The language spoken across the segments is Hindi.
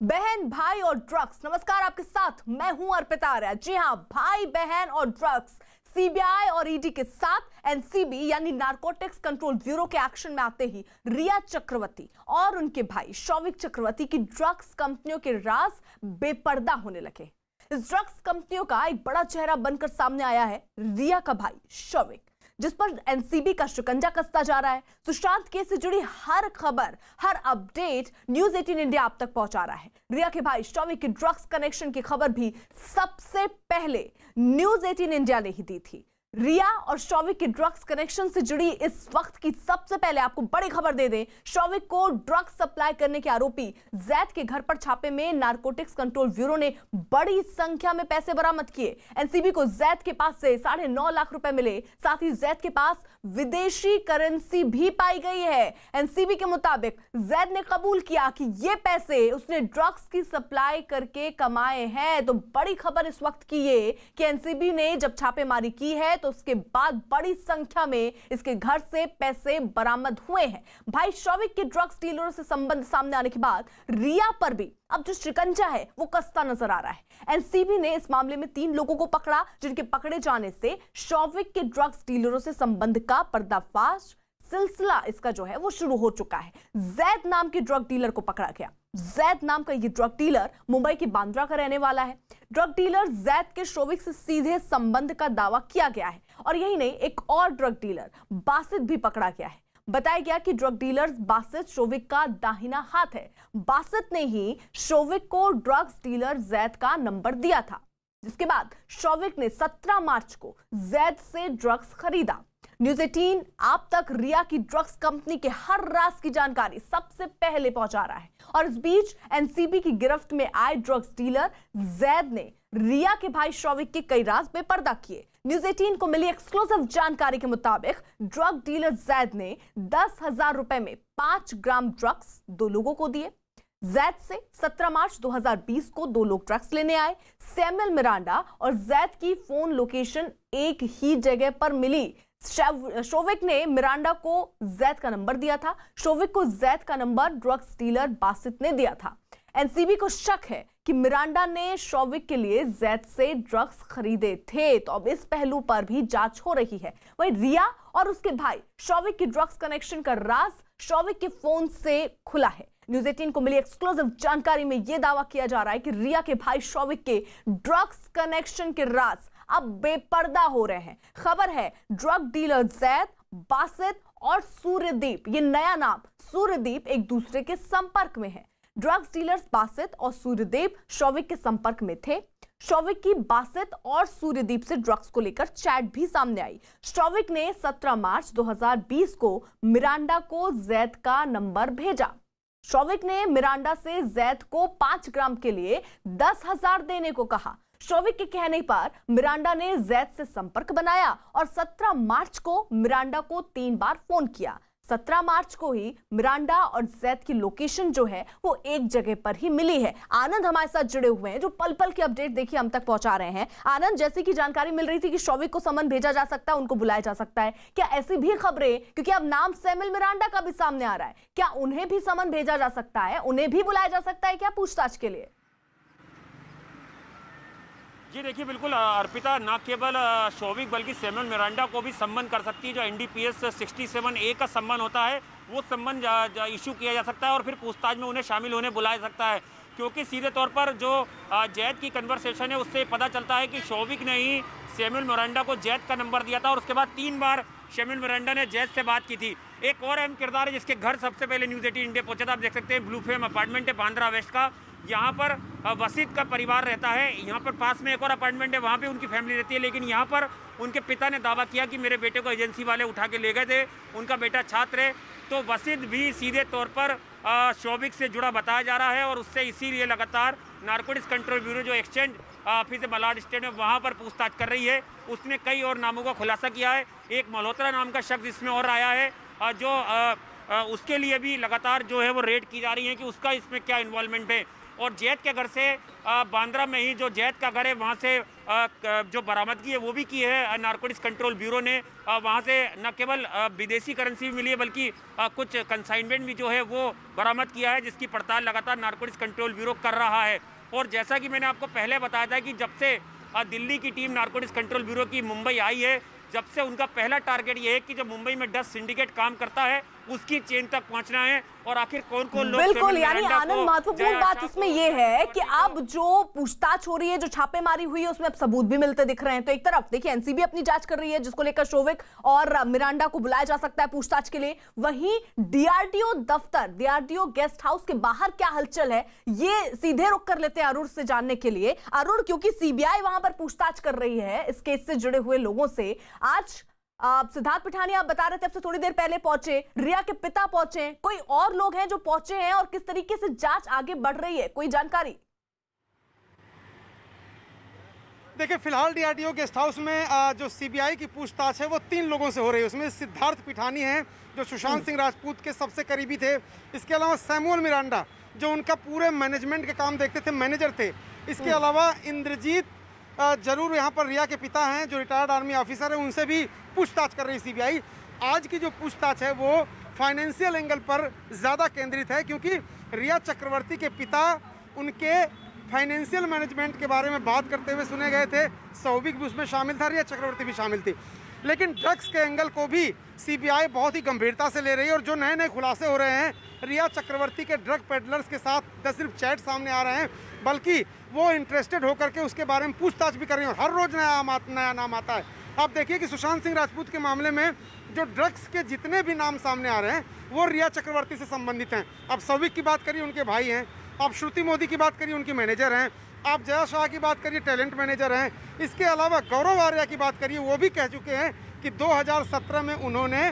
बहन भाई और ड्रग्स। नमस्कार, आपके साथ मैं हूं अर्पिता आर्या। जी हां, भाई बहन और ड्रग्स। सीबीआई और ईडी के साथ एनसीबी यानी नारकोटिक्स कंट्रोल ब्यूरो के एक्शन में आते ही रिया चक्रवर्ती और उनके भाई शौविक चक्रवर्ती की ड्रग्स कंपनियों के राज बेपर्दा होने लगे। इस ड्रग्स कंपनियों का एक बड़ा चेहरा बनकर सामने आया है रिया का भाई शौविक, जिस पर एनसीबी का शिकंजा कसता जा रहा है। सुशांत केस से जुड़ी हर खबर, हर अपडेट न्यूज 18 इंडिया आप तक पहुंचा रहा है। रिया के भाई शौविक के ड्रग्स कनेक्शन की खबर भी सबसे पहले न्यूज 18 इंडिया ने ही दी थी। रिया और शौविक के ड्रग्स कनेक्शन से जुड़ी इस वक्त की सबसे पहले आपको बड़ी खबर दे दें। शौविक को ड्रग्स सप्लाई करने के आरोपी जैद के घर पर छापे में नारकोटिक्स कंट्रोल ब्यूरो ने बड़ी संख्या में पैसे बरामद किए। एनसीबी को जैद के पास से 9.5 लाख रुपए मिले। साथ ही जैद के पास विदेशी करेंसी भी पाई गई है। एनसीबी के मुताबिक जैद ने कबूल किया कि ये पैसे उसने ड्रग्स की सप्लाई करके कमाए हैं। तो बड़ी खबर इस वक्त की ये कि एनसीबी ने जब छापेमारी की है तो उसके बाद बड़ी संख्या में इसके घर से पैसे बरामद हुए हैं। भाई शौविक के ड्रग्स डीलरों से संबंध सामने आने के बाद रिया पर भी अब जो शिकंजा है वो कसता नजर आ रहा है। एनसीबी ने इस मामले में 3 लोगों को पकड़ा, जिनके पकड़े जाने से शौविक के ड्रग्स डीलरों से संबंध का पर्दाफाश सिलसिला इसका जो है वो शुरू हो चुका है। जैद नाम के ड्रग डीलर को पकड़ा गया। जैद नाम का ये ड्रग डीलर मुंबई के बांद्रा का रहने वाला है। ड्रग डीलर जैद के शौविक से सीधे संबंध का दावा किया गया है। और यही नहीं, एक और ड्रग डीलर बासित भी पकड़ा गया है। बताया गया कि ड्रग डीलर बासित शौविक का दाहिना हाथ है। बासित ने ही शौविक को ड्रग्स डीलर जैद का नंबर दिया था, जिसके बाद शौविक ने 17 मार्च को जैद से ड्रग्स खरीदा। न्यूज 18 आप तक रिया की ड्रग्स कंपनी के हर राज की जानकारी सबसे पहले पहुंचा रहा है। और इस बीच एनसीबी की गिरफ्त में आए ड्रग्स डीलर जैद ने रिया के भाई शौविक के कई राज बेपर्दा किए। न्यूज 18 को मिली एक्सक्लूसिव जानकारी के मुताबिक ड्रग डीलर जैद ने 10,000 रुपए में 5 ग्राम ड्रग्स 2 लोगों को दिए। जैद से 17 मार्च 2020 को 2 लोग ड्रग्स लेने आए। सैमुअल मिरांडा और जैद की फोन लोकेशन एक ही जगह पर मिली। शौविक ने मिरांडा को जैद का नंबर दिया था। शौविक को जैद का नंबर ड्रग्स डीलर बासित ने दिया था। एनसीबी को शक है कि मिरांडा ने शौविक के लिए जैद से ड्रग्स खरीदे थे। तो अब इस पहलू पर भी जांच हो रही है। वहीं रिया और उसके भाई शौविक के ड्रग्स कनेक्शन का राज शौविक के फोन से खुला है। न्यूज 18 को मिली एक्सक्लूसिव जानकारी में यह दावा किया जा रहा है कि रिया के भाई शौविक के ड्रग्स कनेक्शन के राज अब बेपर्दा हो रहे हैं। खबर है ड्रग डीलर जैद, बासित और सूर्यदीप, ये नया नाम सूर्यदीप, एक दूसरे के संपर्क में है। ड्रग्स डीलर्स बासित और सूर्यदीप शौविक के संपर्क में थे। शौविक की बासित और सूर्यदीप से ड्रग्स को लेकर चैट भी सामने आई। शौविक ने 17 मार्च 2020 को मिरांडा को जैद का नंबर भेजा। शौविक ने मिरांडा से जैद को 5 ग्राम के लिए 10,000 देने को कहा। शौविक के कहने पर मिरांडा ने जैद से संपर्क बनाया और 17 मार्च को मिरांडा को 3 बार फोन किया। 17 मार्च को ही मिरांडा और जैद की लोकेशन जो है वो एक जगह पर ही मिली है। आनंद हमारे साथ जुड़े हुए हैं, जो पल पल की अपडेट देखिए हम तक पहुंचा रहे हैं। आनंद, जैसे कि जानकारी मिल रही थी कि शौविक को समन भेजा जा सकता है, उनको बुलाया जा सकता है, क्या ऐसी भी खबरें, क्योंकि अब नाम सैमुअल मिरांडा का भी सामने आ रहा है, क्या उन्हें भी समन भेजा जा सकता है, उन्हें भी बुलाया जा सकता है क्या पूछताछ के लिए? जी देखिए, बिल्कुल अर्पिता, न केवल शौविक बल्कि सैमुअल मिरांडा को भी सम्मन कर सकती है। जो एनडीपीएस 67A का सम्मन होता है वो सम्मन इशू किया जा सकता है और फिर पूछताछ में उन्हें शामिल होने बुलाया सकता है। क्योंकि सीधे तौर पर जो जैद की कन्वर्सेशन है उससे पता चलता है कि शौविक ने ही सैमुअल मिरांडा को जैद का नंबर दिया था और उसके बाद 3 बार सैमुअल मिरांडा ने जैद से बात की थी। एक और अहम किरदार है जिसके घर सबसे पहले न्यूज 18 इंडिया पहुंचा था। आप देख सकते हैं ब्लू फेम अपार्टमेंट है बांद्रा वेस्ट का। यहाँ पर वसीद का परिवार रहता है। यहाँ पर पास में एक और अपार्टमेंट है, वहाँ पे उनकी फैमिली रहती है। लेकिन यहाँ पर उनके पिता ने दावा किया कि मेरे बेटे को एजेंसी वाले उठा के ले गए थे, उनका बेटा छात्र है। तो वसीद भी सीधे तौर पर शौविक से जुड़ा बताया जा रहा है और उससे इसीलिए लगातार नारकोटिक्स कंट्रोल ब्यूरो जो एक्सचेंज ऑफिस है मलाड स्टेट में, वहाँ पर पूछताछ कर रही है। उसने कई और नामों का खुलासा किया है। एक मल्होत्रा नाम का शख्स इसमें और आया है जो उसके लिए भी लगातार जो है वो रेड की जा रही है कि उसका इसमें क्या इन्वॉल्वमेंट है। और जैद के घर से बांद्रा में ही जो जैद का घर है वहाँ से जो बरामदगी है वो भी की है नारकोटिक्स कंट्रोल ब्यूरो ने। वहाँ से न केवल विदेशी करेंसी भी मिली है बल्कि कुछ कंसाइनमेंट भी जो है वो बरामद किया है, जिसकी पड़ताल लगातार नारकोटिक्स कंट्रोल ब्यूरो कर रहा है। और जैसा कि मैंने आपको पहले बताया था कि जब से दिल्ली की टीम नारकोटिक्स कंट्रोल ब्यूरो की मुंबई आई है, जब से उनका पहला टारगेट ये है कि जो मुंबई में 10 सिंडिकेट काम करता है उसकी चेन तक पहुंचना है और आखिर कौन कौन लोग। बिल्कुल, यानी आनंद महत्वपूर्ण बात इसमें यह है कि अब जो पूछताछ हो रही है, जो छापेमारी हुई है, उसमें अब सबूत भी मिलते दिख रहे हैं। तो एक तरफ देखिए एनसीबी अपनी जांच कर रही है जिसको लेकर शोविक और मिरांडा को बुलाया जा सकता है पूछताछ के लिए। वहीं डीआरडीओ दफ्तर, डीआरडीओ गेस्ट हाउस के बाहर क्या हलचल है ये सीधे रुक कर लेते हैं अरुण से जानने के लिए। अरुण, क्योंकि सीबीआई वहां पर पूछताछ कर रही है इस केस से जुड़े हुए लोगों से, आज सिद्धार्थ पिठानी आप बता रहे थे अब से थोड़ी देर पहले पहुंचे, रिया के पिता पहुंचे, कोई और लोग हैं जो पहुंचे हैं और किस तरीके से जांच आगे बढ़ रही है, कोई जानकारी? देखिए, फिलहाल डीआरडीओ गेस्ट हाउस में जो सीबीआई की पूछताछ है वो 3 लोगों से हो रही है। उसमें सिद्धार्थ पिठानी हैं जो सुशांत सिंह राजपूत के सबसे करीबी थे। इसके अलावा सैमुअल मिरांडा जो उनका पूरे मैनेजमेंट के काम देखते थे, मैनेजर थे। इसके अलावा इंद्रजीत जरूर यहाँ पर रिया के पिता हैं जो रिटायर्ड आर्मी ऑफिसर हैं, उनसे भी पूछताछ कर रही है सीबीआई। आज की जो पूछताछ है वो फाइनेंशियल एंगल पर ज़्यादा केंद्रित है क्योंकि रिया चक्रवर्ती के पिता उनके फाइनेंशियल मैनेजमेंट के बारे में बात करते हुए सुने गए थे। शौविक भी उसमें शामिल था, रिया चक्रवर्ती भी शामिल थी। लेकिन ड्रग्स के एंगल को भी सीबीआई बहुत ही गंभीरता से ले रही है और जो नए नए खुलासे हो रहे हैं, रिया चक्रवर्ती के ड्रग पेडलर्स के साथ न सिर्फ चैट सामने आ रहे हैं बल्कि वो इंटरेस्टेड होकर के उसके बारे में पूछताछ भी कर रही है। हर रोज नया नाम आता है। आप देखिए कि सुशांत सिंह राजपूत के मामले में जो ड्रग्स के जितने भी नाम सामने आ रहे हैं वो रिया चक्रवर्ती से संबंधित हैं। आप शौविक की बात करिए, उनके भाई हैं। आप श्रुति मोदी की बात करिए, उनकी मैनेजर हैं। आप जया शाह की बात करिए, टैलेंट मैनेजर हैं। इसके अलावा गौरव आर्या की बात करिए, वो भी कह चुके हैं कि 2017 में उन्होंने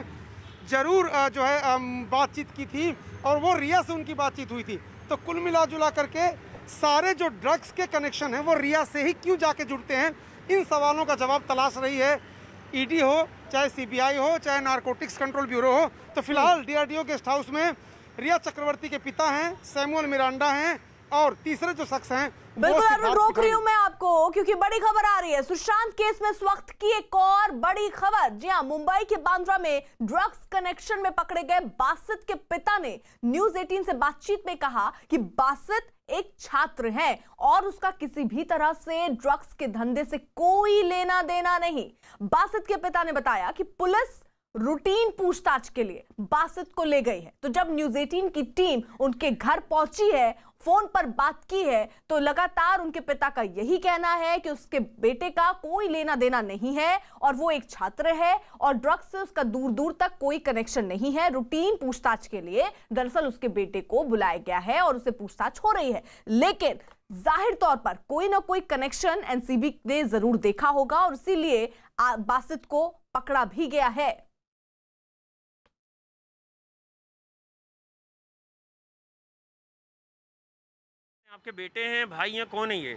ज़रूर जो है बातचीत की थी और वो रिया से उनकी बातचीत हुई थी। तो कुल मिला जुला करके सारे जो ड्रग्स के कनेक्शन हैं वो रिया से ही क्यों जाके जुड़ते हैं, इन सवालों का जवाब तलाश रही है ईडी हो, चाहे सीबीआई हो, चाहे नारकोटिक्स कंट्रोल ब्यूरो हो। तो फिलहाल डीआरडीओ गेस्ट हाउस में रिया चक्रवर्ती के पिता हैं, सैमुअल मिरांडा हैं और तीसरे जो शख्स हैं। बिल्कुल अरुण, रोक रही हूं मैं आपको क्योंकि बड़ी खबर आ रही है सुशांत केस में इस वक्त की एक और बड़ी खबर। जी हां, मुंबई के बांद्रा में ड्रग्स कनेक्शन में पकड़े गए बासित के पिता ने न्यूज 18 से बातचीत में कहा कि बासित एक छात्र है और उसका किसी भी तरह से ड्रग्स के धंधे से कोई लेना देना नहीं। बासित के पिता ने बताया कि पुलिस रूटीन पूछताछ के लिए बासित को ले गई है। तो जब न्यूज 18 की टीम उनके घर पहुंची है, फोन पर बात की है, तो लगातार उनके पिता का यही कहना है कि उसके बेटे का कोई लेना देना नहीं है और वो एक छात्र है और ड्रग्स से उसका दूर दूर तक कोई कनेक्शन नहीं है। रूटीन पूछताछ के लिए दरअसल उसके बेटे को बुलाया गया है और उससे पूछताछ हो रही है, लेकिन जाहिर तौर पर कोई ना कोई कनेक्शन एनसीबी ने जरूर देखा होगा और इसीलिए बासित को पकड़ा भी गया है। आपके बेटे हैं, भाई हैं, कौन है ये?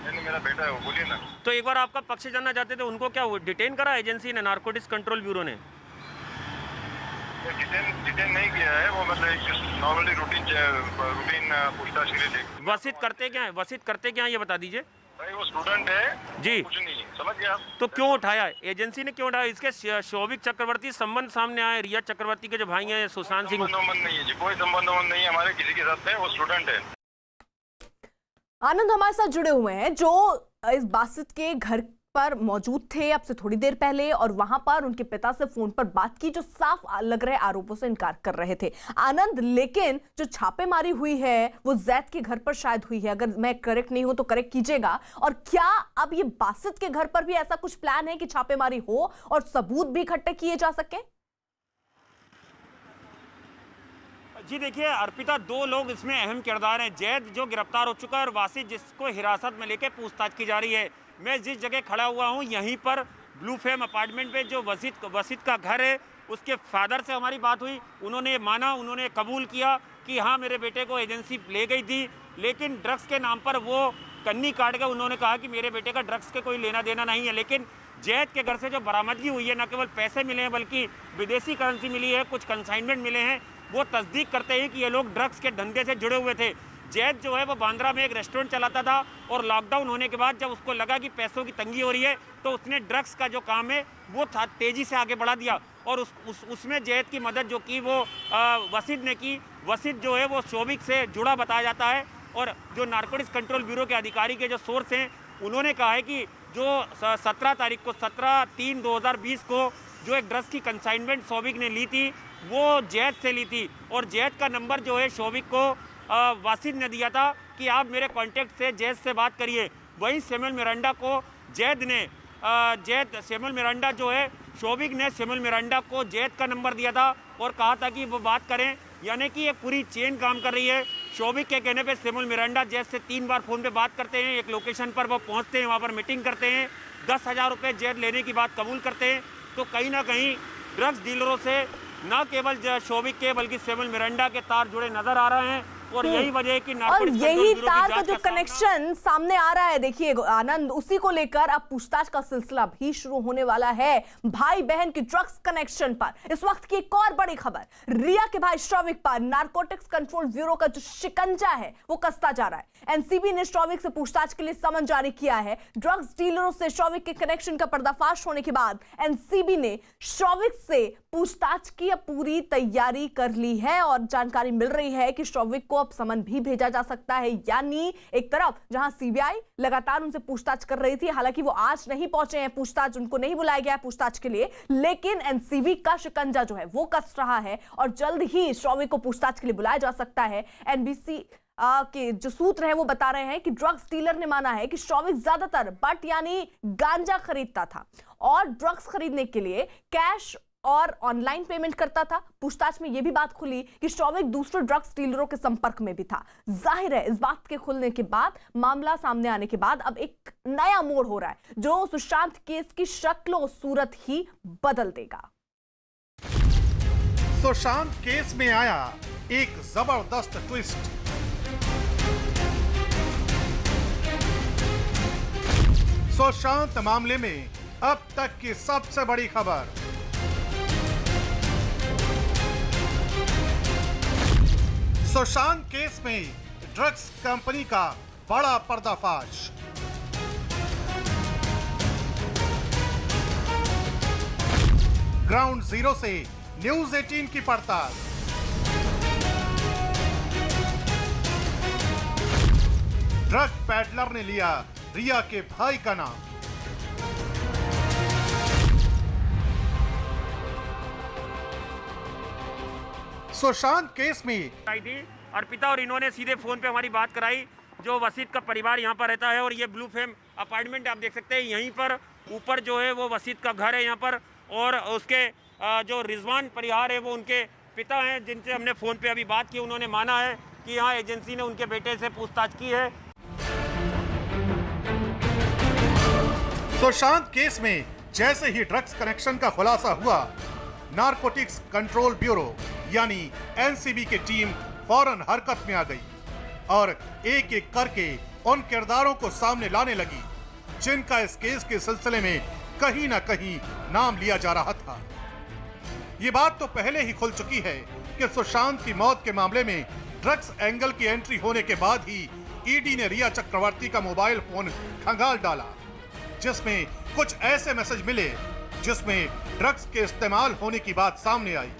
नहीं, मेरा बेटा है वो, बोलिए ना। तो एक बार आपका पक्ष जानना चाहते थे, उनको क्या डिटेन करा एजेंसी ने, नारकोटिक्स कंट्रोल ब्यूरो ने? डिटेन नहीं किया है वो, मतलब नॉर्मली रूटीन पूछताछ के लिए। वसित करते क्या है, वसित करते क्या है ये बता दीजिए। भाई वो स्टूडेंट है जी, कुछ नहीं है, समझ गया। तो क्यों उठाया एजेंसी ने, क्यों उठाया? इसके शौविक चक्रवर्ती संबंध सामने आए, रिया चक्रवर्ती के जो भाई हैं सुशांत सिंह। संबंध नहीं है जी, कोई संबंध नहीं है हमारे किसी के साथ में, वो स्टूडेंट है। आनंद हमारे साथ जुड़े हुए हैं जो इस बासित के घर पर मौजूद थे अब से थोड़ी देर पहले और वहां पर उनके पिता से फोन पर बात की, जो साफ लग रहे आरोपों से इनकार कर रहे थे। आनंद, लेकिन जो छापेमारी हुई है वो जैद के घर पर शायद हुई है, अगर मैं करेक्ट नहीं हूं तो करेक्ट कीजिएगा। और क्या अब ये बासित के घर पर भी ऐसा कुछ प्लान है कि छापेमारी हो और सबूत भी इकट्ठे किए जा सके? जी देखिए अर्पिता, 2 लोग इसमें अहम किरदार हैं। जैद जो गिरफ्तार हो चुका है और वासित जिसको हिरासत में लेकर पूछताछ की जा रही है। मैं जिस जगह खड़ा हुआ हूं यहीं पर ब्लू फेम अपार्टमेंट पे जो वसित का घर है, उसके फादर से हमारी बात हुई। उन्होंने माना, उन्होंने कबूल किया कि हाँ मेरे बेटे को एजेंसी ले गई थी, लेकिन ड्रग्स के नाम पर वो कन्नी काट के उन्होंने कहा कि मेरे बेटे का ड्रग्स के कोई लेना देना नहीं है। लेकिन जैद के घर से जो बरामदगी हुई है, न केवल पैसे मिले हैं बल्कि विदेशी करेंसी मिली है, कुछ कंसाइनमेंट मिले हैं, वो तस्दीक करते हैं कि ये लोग ड्रग्स के धंधे से जुड़े हुए थे। जैद जो है वो बांद्रा में एक रेस्टोरेंट चलाता था और लॉकडाउन होने के बाद जब उसको लगा कि पैसों की तंगी हो रही है तो उसने ड्रग्स का जो काम है वो तेज़ी से आगे बढ़ा दिया और उसमें जैद की मदद जो की वो वसीद ने की। वसीद जो है वो शोभिक से जुड़ा बताया जाता है और जो नारकोटिक्स कंट्रोल ब्यूरो के अधिकारी के जो सोर्स हैं उन्होंने कहा है कि जो 17 तारीख को 17/3/2020 को जो एक ड्रग्स की कंसाइनमेंट शोभिक ने ली थी वो जैद से ली थी और जैद का नंबर जो है शोभिक को वासिद ने दिया था कि आप मेरे कांटेक्ट से जैद से बात करिए। वहीं सैमुअल मिरांडा को सैमुअल मिरांडा जो है शोभिक ने सैमुअल मिरांडा को जैद का नंबर दिया था और कहा था कि वो बात करें, यानी कि ये पूरी चेन काम कर रही है। शोभिक के कहने पे सैमुअल मिरांडा जैद से 3 बार फ़ोन पे बात करते हैं, एक लोकेशन पर वो पहुंचते हैं, वहाँ पर मीटिंग करते हैं, 10,000 रुपये जैद लेने की बात कबूल करते हैं। तो कहीं ना कहीं ड्रग्स डीलरों से न केवल शोभिक के बल्कि सैमुअल मिरांडा के तार जुड़े नजर आ रहे हैं और यही वजह है कि और यही तार का जो कनेक्शन सामने आ रहा है, देखिए आनंद, उसी को लेकर अब पूछताछ का सिलसिला भी शुरू होने वाला है भाई बहन की ड्रग्स कनेक्शन पर। इस वक्त की एक और बड़ी खबर, रिया के भाई शोभिक पर नारकोटिक्स कंट्रोल ब्यूरो का जो शिकंजा है वो कसता जा रहा है। एनसीबी ने शोभिक से पूछताछ के लिए समन जारी किया है। ड्रग्स डीलरों से शोभिक के कनेक्शन का पर्दाफाश होने के बाद एनसीबी ने शोभिक से पूछताछ की पूरी तैयारी कर ली है और जानकारी मिल रही है कि शोभिक को अब समन भी भेजा जा सकता है। यानी एक तरफ जहां सीबीआई लगातार उनसे पूछताछ कर रही थी, हालांकि वो आज नहीं पहुंचे हैं पूछताछ, उनको नहीं बुलाया गया है पूछताछ के लिए, लेकिन एनसीबी का शिकंजा जो है वो कस रहा है और जल्द ही शोभिक को पूछताछ के लिए बुलाया जा सकता है। एनबीसी के जो सूत्र हैं वो बता रहे हैं कि ड्रग्स डीलर ने माना है कि शोभिक ज्यादातर बट यानी गांजा खरीदता था और ड्रग्स खरीदने के लिए कैश और ऑनलाइन पेमेंट करता था। पूछताछ में यह भी बात खुली कि शोभिक दूसरे ड्रग्स डीलरों के संपर्क में भी था। जाहिर है इस बात के खुलने के बाद, मामला सामने आने के बाद अब एक नया मोड़ हो रहा है जो सुशांत केस की शक्ल और सूरत ही बदल देगा। सुशांत केस में आया एक जबरदस्त ट्विस्ट। सुशांत मामले में अब तक की सबसे बड़ी खबर, सुशांत केस में ड्रग्स कंपनी का बड़ा पर्दाफाश। ग्राउंड जीरो से न्यूज 18 की पड़ताल। ड्रग पैडलर ने लिया रिया के भाई का नाम। सुशांत केस में आई थी अर्पिता और इन्होंने सीधे फोन पे हमारी बात कराई। जो वसीद का परिवार यहाँ पर रहता है और ये ब्लू फेम अपार्टमेंट आप देख सकते हैं, यहीं पर ऊपर जो है वो वसीद का घर है यहाँ पर, और उसके जो रिजवान परिहार है वो उनके पिता हैं जिनसे हमने फोन पे अभी बात की। उन्होंने माना है कि यहाँ एजेंसी ने उनके बेटे से पूछताछ की है। सुशांत केस में जैसे ही ड्रग्स कनेक्शन का खुलासा हुआ, नारकोटिक्स कंट्रोल ब्यूरो यानी एनसीबी की टीम फौरन हरकत में आ गई और एक एक करके उन किरदारों को सामने लाने लगी जिनका इस केस के सिलसिले में कहीं ना कहीं नाम लिया जा रहा था। ये बात तो पहले ही खुल चुकी है कि सुशांत की मौत के मामले में ड्रग्स एंगल की एंट्री होने के बाद ही ईडी ने रिया चक्रवर्ती का मोबाइल फोन खंगाल डाला, जिसमें कुछ ऐसे मैसेज मिले जिसमें ड्रग्स के इस्तेमाल होने की बात सामने आई।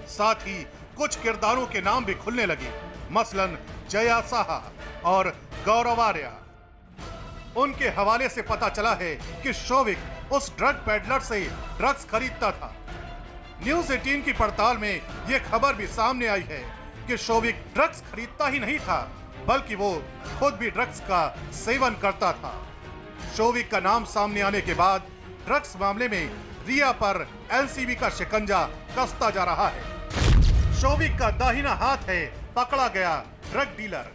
साथ ही कुछ किरदारों के नाम भी खुलने लगे, मसलन जया साहा और गौरव आर्या। उनके हवाले से पता चला है कि शोभिक उस ड्रग पैडलर से ड्रग्स खरीदता था। न्यूज 18 की पड़ताल में यह खबर भी सामने आई है कि शोभिक ड्रग्स खरीदता ही नहीं था बल्कि वो खुद भी ड्रग्स का सेवन करता था। शोभिक का नाम सामने आने के बाद ड्रग्स मामले में रिया पर एनसीबी का शिकंजा कसता जा रहा है। शोभिक का दाहिना हाथ है पकड़ा गया ड्रग डीलर।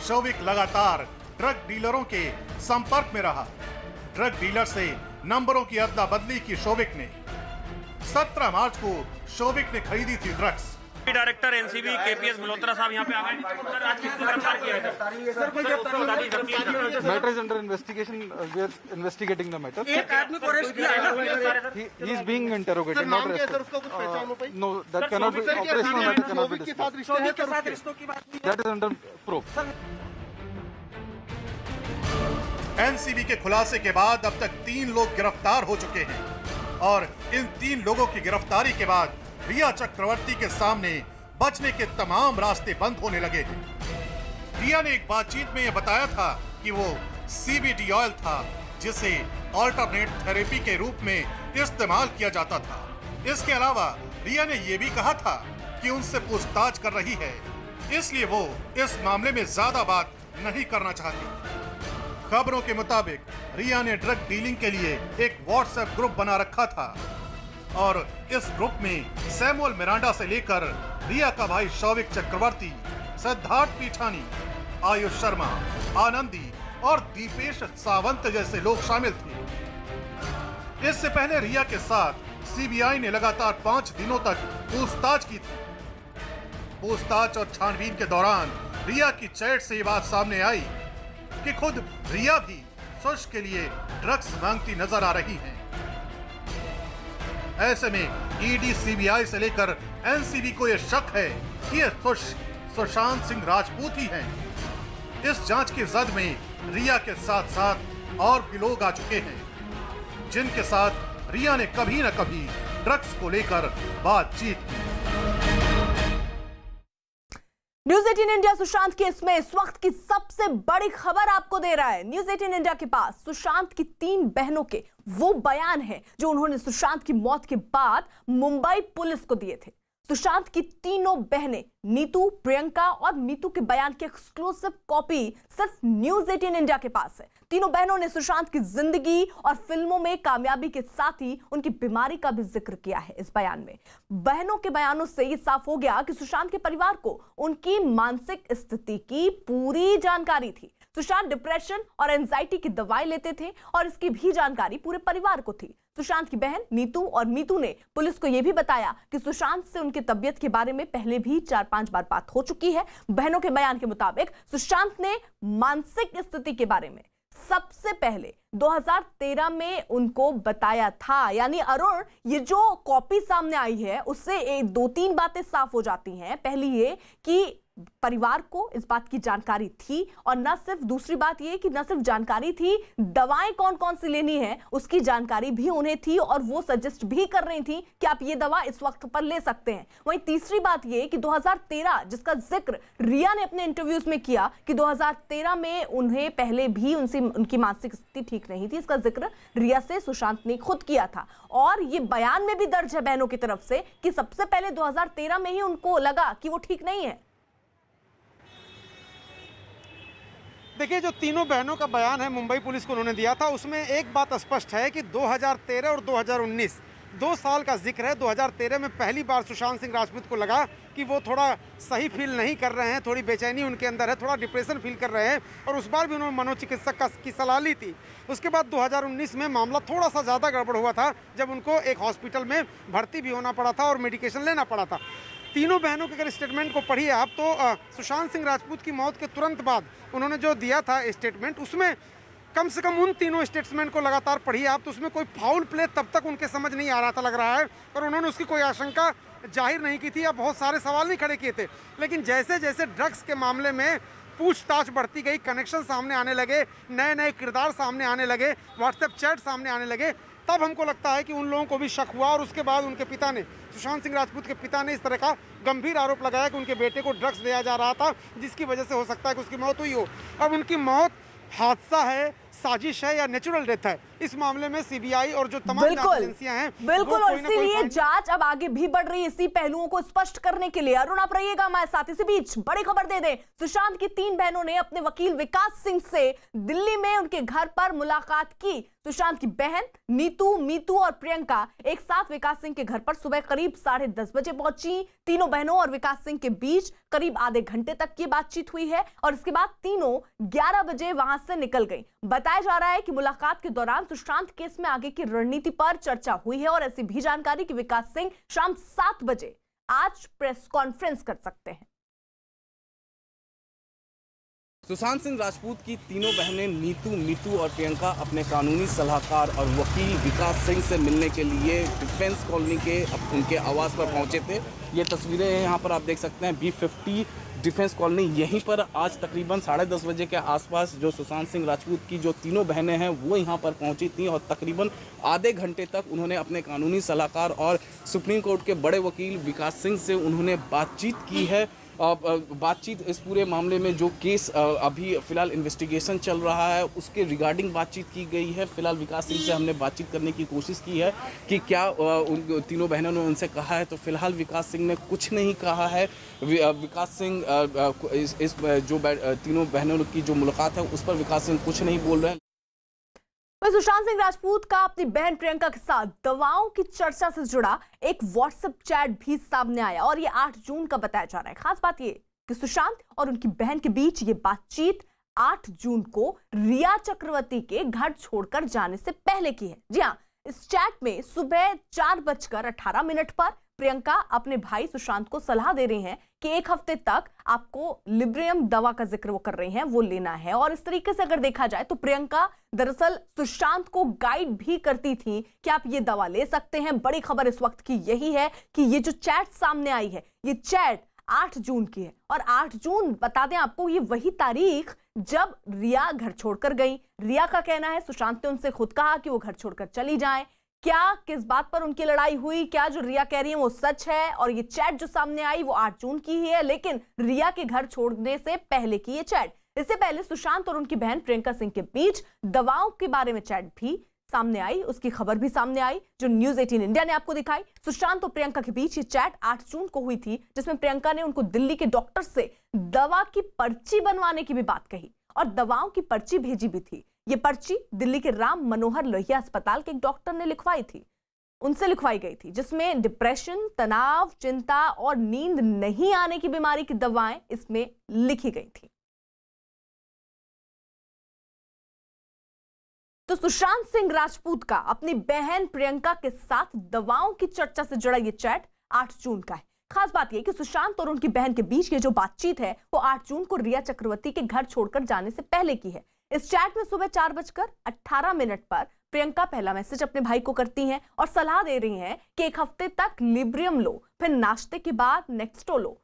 शोभिक लगातार ड्रग डीलरों के संपर्क में रहा। ड्रग डीलर से नंबरों की अदला बदली की शोभिक ने। 17 मार्च को शोभिक ने खरीदी थी drugs director NCB KPS Malhotra साहब यहाँ पे आ गए। सर आज किसको गिरफ्तार किया है? Matter is under investigation. We are investigating the matter. एक आदमी को अरेस्ट किया है। He is being interrogated, not arrested. No, that cannot be. Operational matter cannot be discussed. That is under probe. NCB के खुलासे के बाद अब तक 3 लोग गिरफ्तार हो चुके हैं और इन 3 लोगों की गिरफ्तारी के बाद रिया चक्रवर्ती के सामने बचने के तमाम रास्ते बंद होने लगे हैं। रिया ने एक बातचीत में यह बताया था कि वो सीबीडी ऑयल था जिसे अल्टरनेट थेरेपी के रूप में इस्तेमाल किया जाता था। इसके अलावा रिया ने यह भी कहा था कि उनसे पूछताछ कर रही है, इसलिए वो इस मामले में ज्यादा बात नहीं करना चाहती। खबरों के मुताबिक रिया ने ड्रग डीलिंग के लिए एक व्हाट्सएप ग्रुप बना रखा था और इस ग्रुप में सैमुअल मिरांडा से लेकर रिया का भाई शौविक चक्रवर्ती, सिद्धार्थ पीठानी, आयुष शर्मा, आनंदी और दीपेश सावंत जैसे लोग शामिल थे। इससे पहले रिया के साथ सीबीआई ने लगातार 5 दिनों तक पूछताछ की थी। पूछताछ और छानबीन के दौरान रिया की चैट से ये बात सामने आई कि खुद रिया भी सुश के लिए ड्रग्स मांगती नजर आ रही हैं। ऐसे में ईडी, सीबीआई से लेकर एनसीबी को यह शक है कि ये सुशांत सिंह राजपूत ही हैं। इस जांच की जद में रिया के साथ साथ और भी लोग आ चुके हैं जिनके साथ रिया ने कभी न कभी ड्रग्स को लेकर बातचीत की। न्यूज 18 इंडिया सुशांत केस में इस वक्त की सबसे बड़ी खबर आपको दे रहा है। न्यूज 18 इंडिया के पास सुशांत की 3 बहनों के वो बयान हैं जो उन्होंने सुशांत की मौत के बाद मुंबई पुलिस को दिए थे। सुशांत की तीनों बहनें नीतू, प्रियंका और मीतू के बयान की एक्सक्लूसिव कॉपी सिर्फ न्यूज 18 इंडिया के पास है। तीनों बहनों ने सुशांत की जिंदगी और फिल्मों में कामयाबी के साथ ही उनकी बीमारी का भी जिक्र किया है इस बयान में। बहनों के बयानों से ये साफ हो गया कि सुशांत के परिवार को उनकी मानसिक स्थिति की पूरी जानकारी थी। सुशांत डिप्रेशन और एंजाइटी की दवाई लेते थे और इसकी भी जानकारी पूरे परिवार को थी। सुशांत की बहन नीतू और मीतू ने पुलिस को यह भी बताया कि सुशांत से उनकी तबीयत के बारे में पहले भी 4-5 बार बात हो चुकी है। बहनों के बयान के मुताबिक सुशांत ने मानसिक स्थिति के बारे में सबसे पहले 2013 में उनको बताया था। यानी अरुण, ये जो कॉपी सामने आई है उससे 2-3 बातें साफ हो जाती हैं। पहली ये कि परिवार को इस बात की जानकारी थी और न सिर्फ, दूसरी बात ये कि न सिर्फ जानकारी थी, दवाएं कौन कौन सी लेनी है उसकी जानकारी भी उन्हें थी और वो सजेस्ट भी कर रही थी कि आप ये दवा इस वक्त पर ले सकते हैं। वहीं तीसरी बात ये कि 2013, जिसका जिक्र रिया ने अपने इंटरव्यूज में किया कि 2013 में उन्हें पहले भी उनकी मानसिक स्थिति ठीक नहीं थी, इसका जिक्र रिया से सुशांत ने खुद किया था। और ये बयान में भी दर्ज है बहनों की तरफ से कि सबसे पहले 2013 में ही उनको लगा कि वो ठीक नहीं है। देखिए, जो तीनों बहनों का बयान है मुंबई पुलिस को उन्होंने दिया था, उसमें एक बात स्पष्ट है कि 2013 और 2019 2 साल का जिक्र है। 2013 में पहली बार सुशांत सिंह राजपूत को लगा कि वो थोड़ा सही फील नहीं कर रहे हैं, थोड़ी बेचैनी उनके अंदर है, थोड़ा डिप्रेशन फील कर रहे हैं और उस बार भी उन्होंने मनोचिकित्सक की सलाह ली थी। उसके बाद 2019 में मामला थोड़ा सा ज़्यादा गड़बड़ हुआ था जब उनको एक हॉस्पिटल में भर्ती भी होना पड़ा था और मेडिकेशन लेना पड़ा था। तीनों बहनों के अगर स्टेटमेंट को पढ़िए आप तो सुशांत सिंह राजपूत की मौत के तुरंत बाद उन्होंने जो दिया था स्टेटमेंट, उसमें कम से कम उन तीनों स्टेटमेंट को लगातार पढ़िए आप तो उसमें कोई फाउल प्ले तब तक उनके समझ नहीं आ रहा था, लग रहा है, और उन्होंने उसकी कोई आशंका जाहिर नहीं की थी या बहुत सारे सवाल नहीं खड़े किए थे। लेकिन जैसे जैसे ड्रग्स के मामले में पूछताछ बढ़ती गई, कनेक्शन सामने आने लगे, नए नए किरदार सामने आने लगे, व्हाट्सएप चैट सामने आने लगे, तब हमको लगता है कि उन लोगों को भी शक हुआ और उसके बाद उनके पिता ने, सुशांत सिंह राजपूत के पिता ने इस तरह का गंभीर आरोप लगाया कि उनके बेटे को ड्रग्स दिया जा रहा था जिसकी वजह से हो सकता है कि उसकी मौत हुई हो। अब उनकी मौत हादसा है, साजिश है या नेचुरल डेथ है, इस मामले में सीबीआई और जो तमाम एजेंसियां हैं बिल्कुल, और इसीलिए जांच अब आगे भी बढ़ रही है इसी पहलुओं को स्पष्ट करने के लिए। अरुण, आप रहिएगा हमारे साथ। इसी बीच बड़ी खबर दे दें, सुशांत की 3 बहनों ने अपने वकील विकास सिंह से दिल्ली में उनके घर पर मुलाकात की। सुशांत की बहन नीतू, मीतू और प्रियंका एक साथ विकास सिंह के घर पर सुबह करीब 10:30 बजे पहुंची। तीनों बहनों और विकास सिंह के बीच करीब आधे घंटे तक की बातचीत हुई है और इसके बाद तीनों 11 बजे वहां से निकल गई। बताया जा रहा है कि मुलाकात के दौरान सुशांत केस में आगे की रणनीति पर चर्चा हुई है और ऐसी भी जानकारी कि विकास सिंह शाम 7 बजे आज प्रेस कॉन्फ्रेंस कर सकते हैं। सुशांत सिंह राजपूत की तीनों बहनें नीतू, मीतू और प्रियंका अपने कानूनी सलाहकार और वकील विकास सिंह से मिलने के लिए डिफेंस कॉलोनी के उनके आवास पर पहुंचे थे। ये तस्वीरें हैं, यहाँ पर आप देख सकते हैं B50 डिफेंस कॉलोनी। यहीं पर आज तकरीबन 10:30 बजे के आसपास जो सुशांत सिंह राजपूत की जो तीनों बहनें हैं वो यहाँ पर पहुँची थी और तकरीबन आधे घंटे तक उन्होंने अपने कानूनी सलाहकार और सुप्रीम कोर्ट के बड़े वकील विकास सिंह से उन्होंने बातचीत की है। बातचीत इस पूरे मामले में जो केस अभी फ़िलहाल इन्वेस्टिगेशन चल रहा है उसके रिगार्डिंग बातचीत की गई है। फ़िलहाल विकास सिंह से हमने बातचीत करने की कोशिश की है कि क्या उन तीनों बहनों ने उनसे कहा है, तो फ़िलहाल विकास सिंह ने कुछ नहीं कहा है। विकास सिंह इस जो तीनों बहनों की जो मुलाकात है उस पर विकास सिंह कुछ नहीं बोल रहे हैं। सुशांत सिंह राजपूत का अपनी बहन प्रियंका के साथ दवाओं की चर्चा से जुड़ा एक व्हाट्सएप चैट भी सामने आया और ये 8 जून का बताया जा रहा है। खास बात ये कि सुशांत और उनकी बहन के बीच ये बातचीत 8 जून को रिया चक्रवर्ती के घर छोड़कर जाने से पहले की है। जी हाँ, इस चैट में सुबह 4:18 पर प्रियंका अपने भाई सुशांत को सलाह दे रही हैं कि 1 हफ्ते तक आपको लिब्रियम दवा का जिक्र वो कर रही हैं वो लेना है। और इस तरीके से अगर देखा जाए तो प्रियंका दरअसल सुशांत को गाइड भी करती थी कि आप ये दवा ले सकते हैं। बड़ी खबर इस वक्त की यही है कि ये जो चैट सामने आई है ये चैट 8 जून की है और 8 जून बता दें आपको ये वही तारीख जब रिया घर छोड़कर गई। रिया का कहना है सुशांत ने उनसे खुद कहा कि वो घर छोड़कर चली जाए। क्या किस बात पर उनकी लड़ाई हुई, क्या जो रिया कह रही है वो सच है? और ये चैट जो सामने आई वो 8 जून की ही है, लेकिन रिया के घर छोड़ने से पहले की ये चैट। इससे पहले सुशांत और उनकी बहन प्रियंका सिंह के बीच दवाओं के बारे में चैट भी सामने आई, उसकी खबर भी सामने आई जो न्यूज़ 18 इंडिया ने आपको दिखाई। सुशांत और प्रियंका के बीच ये चैट 8 जून को हुई थी जिसमें प्रियंका ने उनको दिल्ली के डॉक्टर से दवा की पर्ची बनवाने की भी बात कही और दवाओं की पर्ची भेजी भी थी। ये पर्ची दिल्ली के राम मनोहर लोहिया अस्पताल के एक डॉक्टर ने लिखवाई थी, उनसे लिखवाई गई थी, जिसमें डिप्रेशन, तनाव, चिंता और नींद नहीं आने की बीमारी की दवाएं इसमें लिखी गई थी। तो सुशांत सिंह राजपूत का अपनी बहन प्रियंका के साथ दवाओं की चर्चा से जुड़ा ये चैट 8 जून का है। खास बात यह कि सुशांत और उनकी बहन के बीच ये जो बातचीत है वो 8 जून को रिया चक्रवर्ती के घर छोड़कर जाने से पहले की है। इस चैट में सुबह 4:18 पर प्रियंका पहला मैसेज अपने भाई को करती हैं और सलाह दे रही हैं कि 1 हफ्ते तक लिब्रियम लो, फिर नाश्ते के बाद नेक्स्टो लो,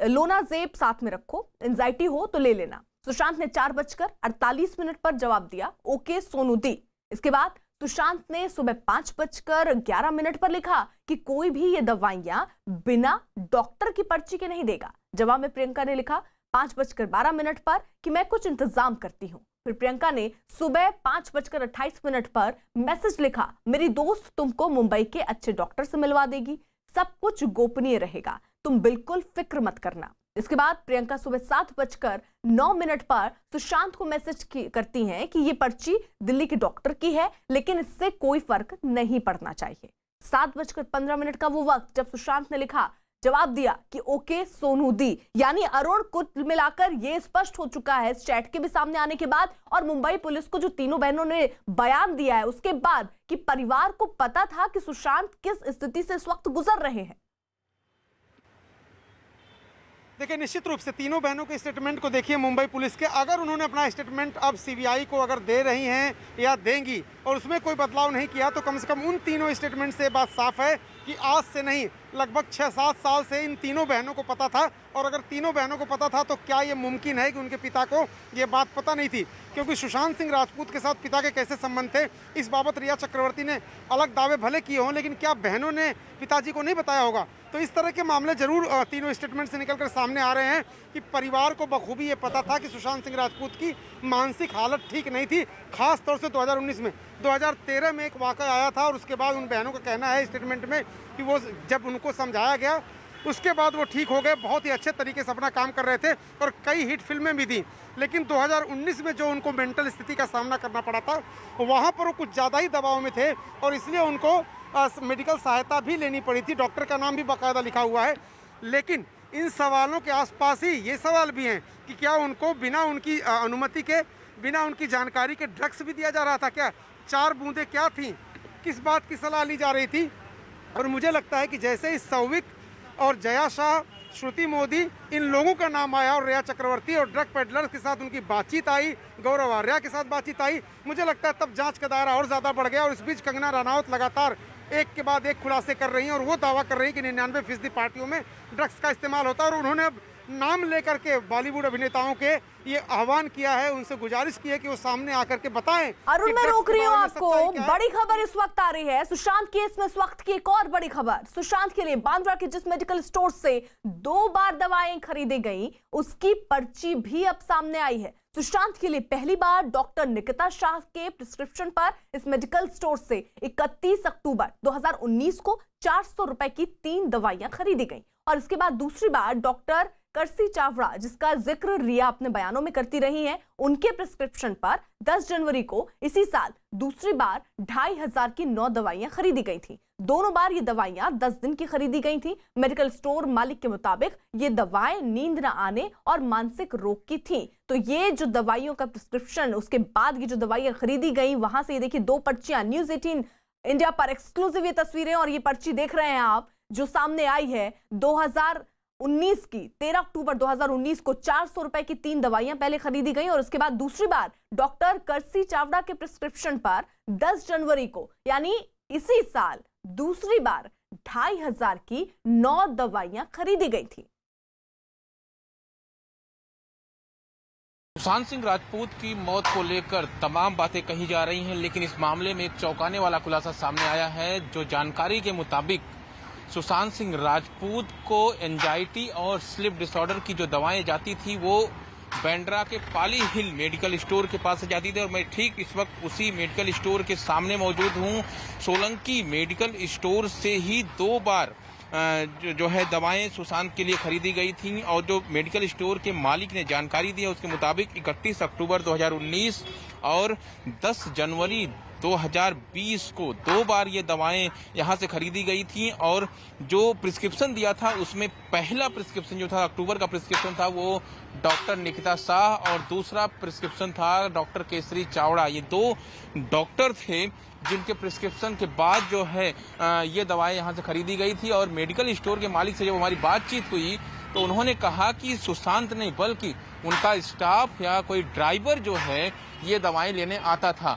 लोनाजेब साथ में रखो, एंजाइटी हो तो ले लेना। सुशांत ने 4:48 पर जवाब दिया, ओके सोनू दी। इसके बाद सुशांत ने सुबह 5:11 पर लिखा कि कोई भी ये दवाइयां बिना डॉक्टर की पर्ची के नहीं देगा। जवाब में प्रियंका ने लिखा 5:12 पर कि मैं कुछ इंतजाम करती हूं। फिर प्रियंका ने सुबह 5:28 पर मैसेज लिखा, मेरी दोस्त तुमको मुंबई के अच्छे डॉक्टर से मिलवा देगी, सब कुछ गोपनीय रहेगा, तुम बिल्कुल फिक्र मत करना। इसके बाद प्रियंका सुबह 7:09 पर सुशांत को मैसेज करती हैं कि ये पर्ची दिल्ली के डॉक्टर की है लेकिन इससे कोई फर्क नहीं पड़ना चाहिए। 7:15 का वो वक्त जब सुशांत ने लिखा, जवाब दिया कि ओके सोनू दी। यानी अरुण, कुल मिलाकर ये स्पष्ट हो चुका है इस चैट के भी सामने आने के बाद और मुंबई पुलिस को जो तीनों बहनों ने बयान दिया है उसके बाद कि परिवार को पता था कि सुशांत किस स्थिति से इस वक्त गुजर रहे हैं। देखिए, निश्चित रूप से तीनों बहनों के स्टेटमेंट को देखिए मुंबई पुलिस के, अगर उन्होंने अपना स्टेटमेंट अब सीबीआई को अगर दे रही हैं या देंगी और उसमें कोई बदलाव नहीं किया तो कम से कम उन तीनों स्टेटमेंट से बात साफ है कि आज से नहीं लगभग 6-7 साल से इन तीनों बहनों को पता था। और अगर तीनों बहनों को पता था तो क्या ये मुमकिन है कि उनके पिता को ये बात पता नहीं थी? क्योंकि सुशांत सिंह राजपूत के साथ पिता के कैसे संबंध थे इस बाबत रिया चक्रवर्ती ने अलग दावे भले किए हों, लेकिन क्या बहनों ने पिताजी को नहीं बताया होगा? तो इस तरह के मामले जरूर तीनों स्टेटमेंट से निकलकर सामने आ रहे हैं कि परिवार को बखूबी ये पता था कि सुशांत सिंह राजपूत की मानसिक हालत ठीक नहीं थी। खास तौर से 2019 में, 2013 में एक वाक़या आया था और उसके बाद उन बहनों का कहना है स्टेटमेंट में कि वो जब उनको समझाया गया उसके बाद वो ठीक हो गए, बहुत ही अच्छे तरीके से अपना काम कर रहे थे और कई हिट फिल्में भी थी। लेकिन 2019 में जो उनको मेंटल स्थिति का सामना करना पड़ा था वहाँ पर वो कुछ ज़्यादा ही दबाव में थे और इसलिए उनको मेडिकल सहायता भी लेनी पड़ी थी। डॉक्टर का नाम भी बाकायदा लिखा हुआ है। लेकिन इन सवालों के आसपास ही ये सवाल भी हैं कि क्या उनको बिना उनकी अनुमति के, बिना उनकी जानकारी के ड्रग्स भी दिया जा रहा था? क्या 4 बूंदें क्या थीं? किस बात की सलाह ली जा रही थी? और मुझे लगता है कि जैसे इस सौविक और जया शाह, श्रुति मोदी, इन लोगों का नाम आया और रिया चक्रवर्ती और ड्रग पेडलर्स के साथ उनकी बातचीत आई, गौरव आर्या के साथ बातचीत आई। मुझे लगता है तब जांच का दायरा और ज़्यादा बढ़ गया और इस बीच कंगना रनौत लगातार एक के बाद एक खुलासे कर रही हैं और वो दावा कर रही हैं कि 99% पार्टियों में ड्रग्स का इस्तेमाल होता है। और उन्होंने अब नाम लेकर के बॉलीवुड अभिनेताओं के ये आह्वान किया है, उनसे गुजारिश की है कि वो सामने आकर के बताएं। अरुण, मैं रोक रही हूँ आपको। बड़ी खबर इस वक्त आ रही है सुशांत केस में। इस वक्त की एक और बड़ी खबर, सुशांत के लिए बांद्रा के जिस मेडिकल स्टोर से 2 बार दवाएं खरीदी गई, उसकी पर्ची भी अब सामने आई है। सुशांत के लिए पहली बार डॉक्टर निकिता शाह के प्रिस्क्रिप्शन पर इस मेडिकल स्टोर से 31 अक्टूबर 2019 को 400 रुपए की 3 दवाइयां खरीदी गई और इसके बाद दूसरी बार डॉक्टर करसी चावड़ा, जिसका जिक्र रिया अपने बयानों में करती रही हैं, उनके प्रिस्क्रिप्शन पर 10 जनवरी को इसी साल दूसरी बार 2500 की 9 दवाइयां खरीदी गई थी। दोनों बार ये दवाइयां 10 दिन की खरीदी गई थी। मेडिकल स्टोर मालिक के मुताबिक ये दवाएं नींद न आने और मानसिक रोग की थी। तो ये जो दवाइयों का प्रिस्क्रिप्शन, उसके बाद ये जो दवाइयां खरीदी गई, वहां से ये देखिए 2 पर्चियां न्यूज 18 इंडिया पर एक्सक्लूसिव ये तस्वीरें और ये पर्ची देख रहे हैं आप जो सामने आई है 2019 की। 13 अक्टूबर 2019 को 400 रुपए की 3 दवाइयां पहले खरीदी गई और उसके बाद दूसरी बार डॉक्टर करसी चावड़ा के प्रिस्क्रिप्शन पर 10 जनवरी को यानी इसी साल दूसरी बार 2500 की 9 दवाइयां खरीदी गई थी। सुशांत सिंह राजपूत की मौत को लेकर तमाम बातें कही जा रही हैं, लेकिन इस मामले में एक चौंकाने वाला खुलासा सामने आया है। जो जानकारी के मुताबिक सुशांत सिंह राजपूत को एंजाइटी और स्लीप डिसऑर्डर की जो दवाएं जाती थी वो बांद्रा के पाली हिल मेडिकल स्टोर के पास से जाती थी और मैं ठीक इस वक्त उसी मेडिकल स्टोर के सामने मौजूद हूं। सोलंकी मेडिकल स्टोर से ही 2 बार जो है दवाएं सुशांत के लिए खरीदी गई थी और जो मेडिकल स्टोर के मालिक ने जानकारी दी है उसके मुताबिक 31 अक्टूबर 2019 और 10 जनवरी 2020 को 2 बार ये दवाएं यहां से खरीदी गई थी और जो प्रिस्क्रिप्शन दिया था उसमें पहला प्रिस्क्रिप्शन जो था अक्टूबर का प्रिस्क्रिप्शन था वो डॉक्टर निकिता शाह और दूसरा प्रिस्क्रिप्शन था डॉक्टर केसरी चावड़ा। ये 2 डॉक्टर थे जिनके प्रिस्क्रिप्शन के बाद जो है ये दवाएं यहां से खरीदी गई थी और मेडिकल स्टोर के मालिक से जब हमारी बातचीत हुई तो उन्होंने कहा कि सुशांत नहीं बल्कि उनका स्टाफ या कोई ड्राइवर जो है ये दवाएं लेने आता था।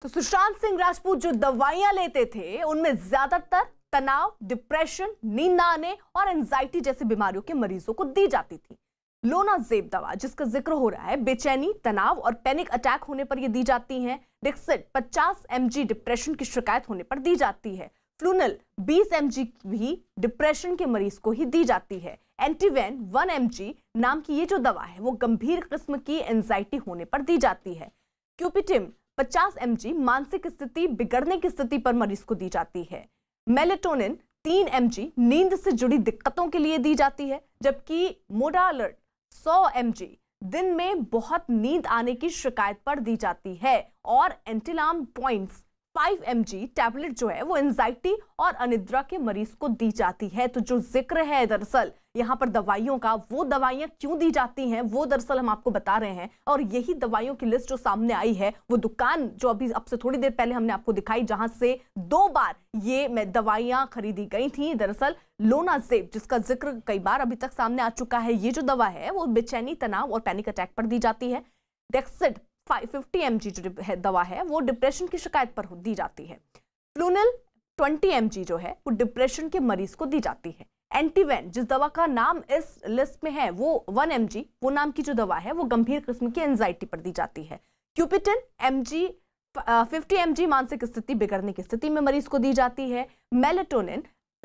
तो सुशांत सिंह राजपूत जो दवाइयां लेते थे उनमें ज्यादातर तनाव, डिप्रेशन, नींद न आने और एंजाइटी जैसी बीमारियों के मरीजों को दी जाती थी। लोनाजेब दवा जिसका जिक्र हो रहा है बेचैनी, तनाव और पैनिक अटैक होने पर यह दी जाती है। डिक्सिट 50 mg डिप्रेशन की शिकायत होने पर दी जाती है। फ्लूनल 20 mg भी डिप्रेशन के मरीज को ही दी जाती है। एंटीवेन 1 mg नाम की ये जो दवा है वो गंभीर किस्म की एंजाइटी होने पर दी जाती है। क्यूपिटिम 50 mg मानसिक स्थिति बिगड़ने की स्थिति पर मरीज को दी जाती है। मेलेटोनिन 3 mg नींद से जुड़ी दिक्कतों के लिए दी जाती है, जबकि मोडालर्ट 100 mg दिन में बहुत नींद आने की शिकायत पर दी जाती है और एंटिलाम पॉइंट्स 5 mg टैबलेट जो है वो एंजाइटी और अनिद्रा के मरीज को दी जाती है। तो जो जिक्र है दरअसल यहाँ पर दवाइयों का, वो दवाइयां क्यों दी जाती हैं वो दरअसल हम आपको बता रहे हैं। और यही दवाइयों की लिस्ट जो सामने आई है वो दुकान जो अभी अब से थोड़ी देर पहले हमने आपको दिखाई जहां से 2 बार ये दवाइयां खरीदी गई थी। दरअसल लोनाजेब जिसका जिक्र कई बार अभी तक सामने आ चुका है, ये जो दवा है वो बेचैनी, तनाव और पैनिक अटैक पर दी जाती है। डेक्सिड 50 mg जो है दवा है वो डिप्रेशन की शिकायत पर दी जाती है। फ्लूनल 20 mg जो है वो डिप्रेशन के मरीज को दी जाती है। एंटीवेन जिस दवा का नाम इस लिस्ट में है वो 1 mg वो नाम की जो दवा है वो गंभीर किस्म की एंजाइटी पर दी जाती है। क्यूपिटिन 50 mg मानसिक स्थिति बिगड़ने की स्थिति में मरीज को दी जाती है। मेलेटोनिन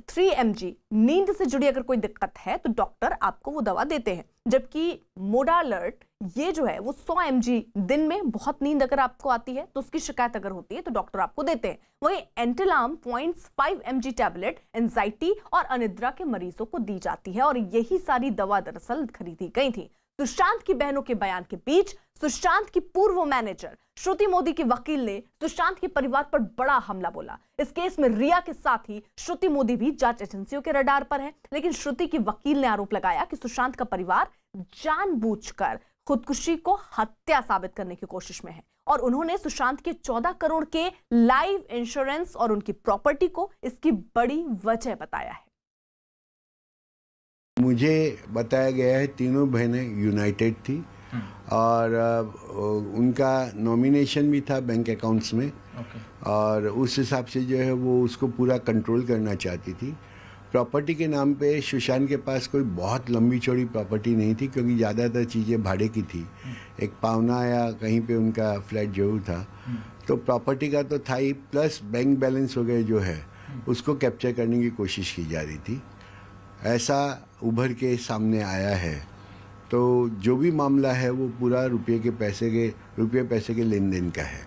3 mg नींद से जुड़ी अगर कोई दिक्कत है तो डॉक्टर आपको वो दवा देते हैं, जबकि मोडालर्ट ये जो है वो 100 mg दिन में बहुत नींद अगर आपको आती है तो उसकी शिकायत अगर होती है तो डॉक्टर आपको देते हैं। वही एंटिलाम पॉइंट्स 5 mg टैबलेट एंजाइटी और अनिद्रा के मरीजों को दी जाती है और यही सारी दवा दरअसल खरीदी गई थी। सुशांत की बहनों के बयान के बीच सुशांत की पूर्व मैनेजर श्रुति मोदी के वकील ने सुशांत के परिवार पर बड़ा हमला बोला। इस केस में रिया के साथ ही श्रुति मोदी भी जांच एजेंसियों के रडार पर है, लेकिन श्रुति की वकील ने आरोप लगाया कि सुशांत का परिवार जानबूझकर खुदकुशी को हत्या साबित करने की कोशिश में है और उन्होंने सुशांत के 14 करोड़ के लाइफ इंश्योरेंस और उनकी प्रॉपर्टी को इसकी बड़ी वजह बताया है। मुझे बताया गया है तीनों बहनें यूनाइटेड थी और उनका नॉमिनेशन भी था बैंक अकाउंट्स में और उस हिसाब से जो है वो उसको पूरा कंट्रोल करना चाहती थी। प्रॉपर्टी के नाम पे सुशांत के पास कोई बहुत लंबी चौड़ी प्रॉपर्टी नहीं थी क्योंकि ज़्यादातर चीज़ें भाड़े की थी। एक पावना या कहीं पे उनका फ्लैट जरूर था, तो प्रॉपर्टी का तो था ही, प्लस बैंक बैलेंस वगैरह जो है उसको कैप्चर करने की कोशिश की जा रही थी। ऐसा उभर के सामने आया है। तो जो भी मामला है वो पूरा रुपये पैसे के लेन देन का है।